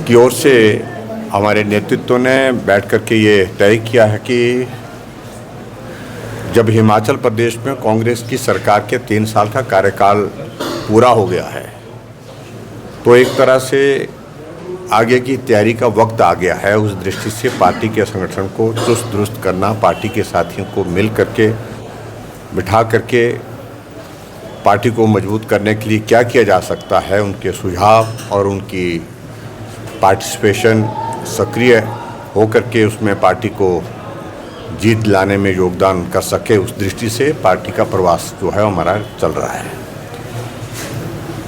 की ओर से हमारे नेतृत्व ने बैठ कर के ये तय किया है कि जब हिमाचल प्रदेश में कांग्रेस की सरकार के 3 साल का कार्यकाल पूरा हो गया है तो एक तरह से आगे की तैयारी का वक्त आ गया है। उस दृष्टि से पार्टी के संगठन को चुस्त दुरुस्त करना, पार्टी के साथियों को मिल करके बिठा करके पार्टी को मजबूत करने के लिए क्या किया जा सकता है, उनके सुझाव और उनकी पार्टिसिपेशन सक्रिय हो करके उसमें पार्टी को जीत लाने में योगदान कर सके, उस दृष्टि से पार्टी का प्रवास जो है हमारा चल रहा है।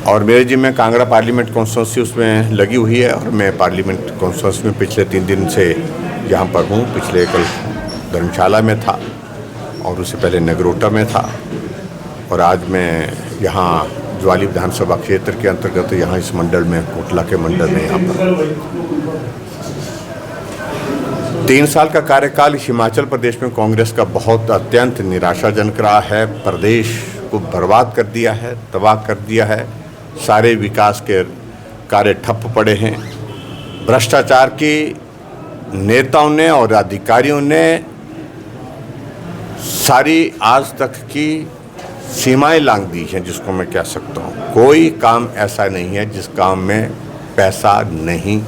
और मेरे जिम्मे कांगड़ा पार्लियामेंट कॉन्स्टिट्यूंसी उसमें लगी हुई है और मैं पार्लियामेंट कॉन्स्टिट्यूंसी में पिछले 3 दिन से यहाँ पर हूँ। पिछले कल धर्मशाला में था और उससे पहले नगरोटा में था और आज मैं यहाँ ज्वाली विधानसभा क्षेत्र के अंतर्गत यहाँ इस मंडल में, कोटला के मंडल में यहाँ पर 3 साल का कार्यकाल हिमाचल प्रदेश में कांग्रेस का बहुत अत्यंत निराशाजनक रहा है। प्रदेश को बर्बाद कर दिया है, तबाह कर दिया है। सारे विकास के कार्य ठप पड़े हैं। भ्रष्टाचार की नेताओं ने और अधिकारियों ने सारी आज तक की सीमाएं लांघ दी हैं, जिसको मैं कह सकता हूँ। कोई काम ऐसा नहीं है जिस काम में पैसा नहीं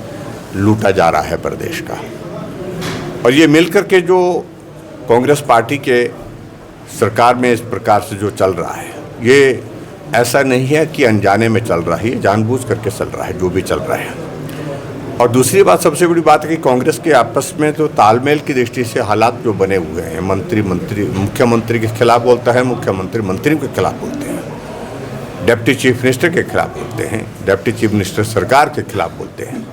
लूटा जा रहा है प्रदेश का। और ये मिलकर के जो कांग्रेस पार्टी के सरकार में इस प्रकार से जो चल रहा है, ये ऐसा नहीं है कि अनजाने में चल रहा है, जानबूझ करके चल रहा है जो भी चल रहा है। और दूसरी बात, सबसे बड़ी बात है कि कांग्रेस के आपस में तो तालमेल की दृष्टि से हालात जो बने हुए हैं, मंत्री मुख्यमंत्री के खिलाफ बोलता है, मुख्यमंत्री मंत्रियों के खिलाफ बोलते हैं, डिप्टी चीफ मिनिस्टर के खिलाफ बोलते हैं, डिप्टी चीफ मिनिस्टर सरकार के खिलाफ बोलते हैं।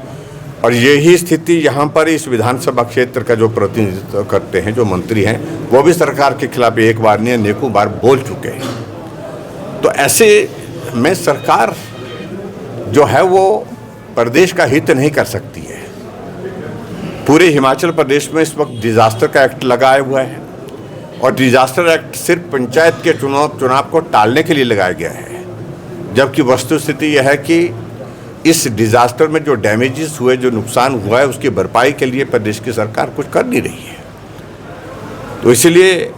और यही स्थिति यहाँ पर इस विधानसभा क्षेत्र का जो प्रतिनिधित्व करते हैं, जो मंत्री हैं, वो भी सरकार के खिलाफ एक बार नहीं अनेकों बार बोल चुके हैं। तो ऐसे में सरकार जो है वो प्रदेश का हित नहीं कर सकती है। पूरे हिमाचल प्रदेश में इस वक्त डिजास्टर का एक्ट लगाया हुआ है और डिजास्टर एक्ट सिर्फ पंचायत के चुनाव को टालने के लिए लगाया गया है, जबकि वस्तुस्थिति यह है कि इस डिजास्टर में जो डैमेजेस हुए, जो नुकसान हुआ है, उसकी भरपाई के लिए प्रदेश की सरकार कुछ कर नहीं रही है। तो इसलिए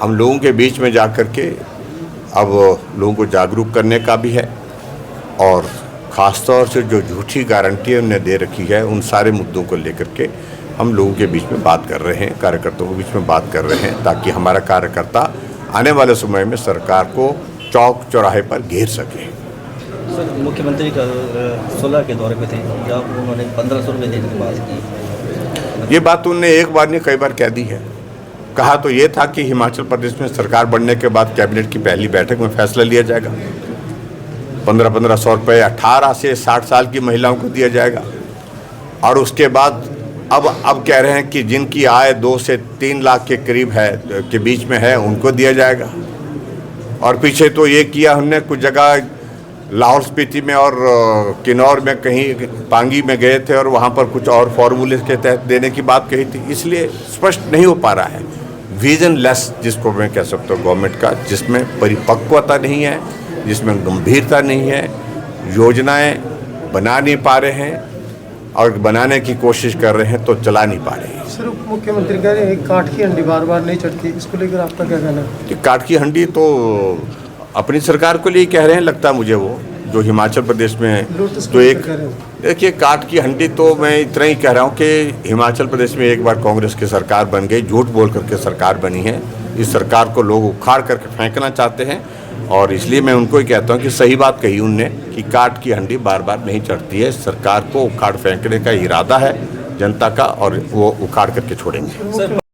हम लोगों के बीच में जा कर के अब लोगों को जागरूक करने का भी है और ख़ासतौर से जो झूठी गारंटी हमने दे रखी है, उन सारे मुद्दों को लेकर के हम लोगों के बीच में बात कर रहे हैं, कार्यकर्ताओं के बीच में बात कर रहे हैं, ताकि हमारा कार्यकर्ता आने वाले समय में सरकार को चौक चौराहे पर घेर सके। सर, मुख्यमंत्री का 16 के दौरे पे थे, जब उन्होंने 1500 रुपये देने की बात की। ये बात उन्होंने एक बार नहीं कई बार कह दी है। कहा तो ये था कि हिमाचल प्रदेश में सरकार बनने के बाद कैबिनेट की पहली बैठक में फैसला लिया जाएगा, 1500 रुपये 18 से 60 साल की महिलाओं को दिया जाएगा। और उसके बाद अब कह रहे हैं कि जिनकी आय 2 से 3 लाख के करीब है, के बीच में है, उनको दिया जाएगा। और पीछे तो ये किया हमने, कुछ जगह लाहौल स्पीति में और किन्नौर में, कहीं पांगी में गए थे और वहाँ पर कुछ और फॉर्मूले के तहत देने की बात कही थी। इसलिए स्पष्ट नहीं हो पा रहा है, विजन लेस जिसको मैं कह सकता हूँ गवर्नमेंट का, जिसमें परिपक्वता नहीं है, जिसमें गंभीरता नहीं है, योजनाएं बना नहीं पा रहे हैं और बनाने की कोशिश कर रहे हैं तो चला नहीं पा रहे हैं। सर, मुख्यमंत्री कह रहे हैं काठ की हंडी बार बार नहीं चढ़ती, इसको लेकर आपका क्या कहना है? कि काठ की हंडी तो अपनी सरकार को लिए कह रहे हैं, लगता है मुझे, वो जो हिमाचल प्रदेश में तो एक देखिए, काठ की हंडी तो मैं इतना ही कह रहा हूँ कि हिमाचल प्रदेश में एक बार कांग्रेस की सरकार बन गई, झूठ बोल करके सरकार बनी है। इस सरकार को लोग उखाड़ करके फेंकना चाहते हैं और इसलिए मैं उनको ही कहता हूँ कि सही बात कही उनने कि काठ की हंडी बार बार नहीं चढ़ती है। सरकार को उखाड़ फेंकने का इरादा है जनता का और वो उखाड़ करके छोड़ेंगे।